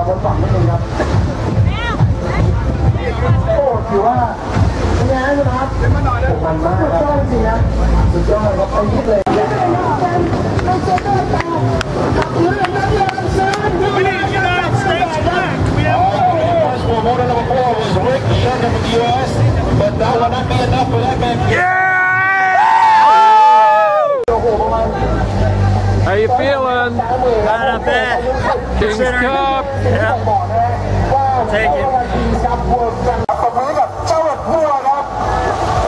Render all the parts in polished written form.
บนฝั่งนิดนึงครับโอ้ถือว่าเป็นไงครับมันมากครับจริงนะสุดยอดครับไอ้นี่เลยHow you feeling? Not bad. King's Cup. Yeah. Take it.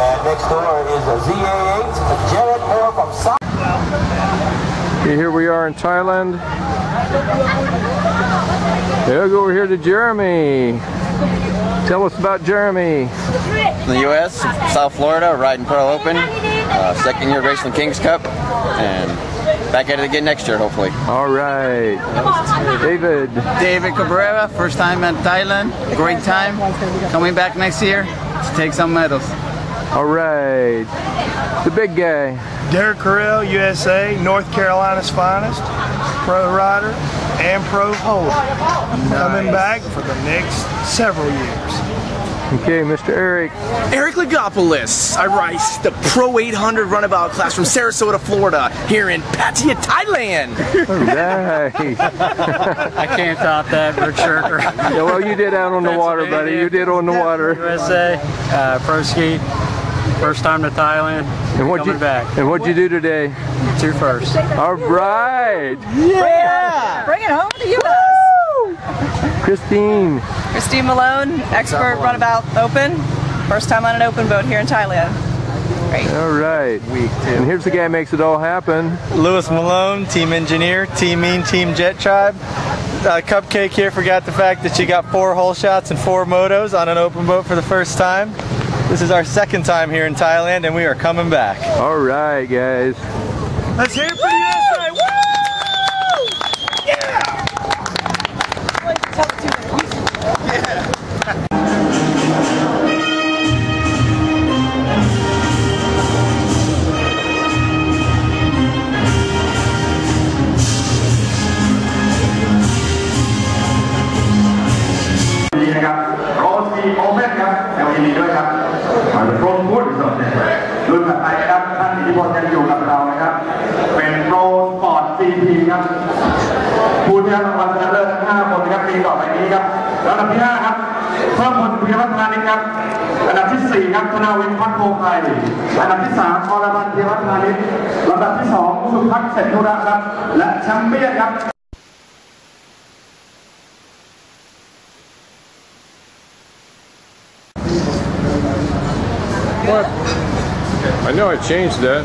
And next door is a ZA8, Jettribe from South. Okay, here we are in Thailand. We'll go over here to Jeremy. Tell us about Jeremy. In the U.S., South Florida, riding Pro Open, second year racing King's Cup, and back at it again next year, hopefully. All right. David. David Cabrera, first time in Thailand, great time. Coming back next year to take some medals. All right. The big guy. Derek Carell, USA, North Carolina's finest, pro rider and pro holder. Coming back for the next several years. Okay, Mr. Eric. Eric Legopoulos. I race the Pro 800 runabout class from Sarasota, Florida, here in Pattaya, Thailand. All right. I can't top that, Rick Shirker. Yeah, well, you did out on the water, buddy. You did on the water. USA, pro ski, first time to Thailand. And what'd coming back. And what'd you do today? 2 firsts. All right. Yeah! Bring it home to U.S. Christine. Christine Malone, expert runabout open. First time on an open boat here in Thailand. Great. All right. And here's the guy who makes it all happen. Lewis Malone, team engineer, Team Jettribe. Cupcake here forgot the fact that she got 4 hole shots and 4 motos on an open boat for the first time. This is our second time here in Thailand and we are coming back. All right, guys. Let's hear it for the USA! Woo! Yeah!รุ่นถัดไปนะครับท่านอิทธิพลยังอยู่กับเรานะครับเป็นโปรสปอร์ต CP ครับผู้ที่รับรางวัลชนะเลิศทั้ง5 คนนะครับปีต่อไปนี้ครับลำดับที่ 5 ครับเพิ่มพลพิพัฒน์พาณิชย์ครับอันดับที่ 4 ครับธนาวินพัฒน์โพไพรอันดับที่ 3 อรพันธ์พิพัฒน์พาณิชย์ลำดับที่ 2 สุพัฒน์เศรษฐุระครับและแชมเปี้ยนครับ What? I know I changed that.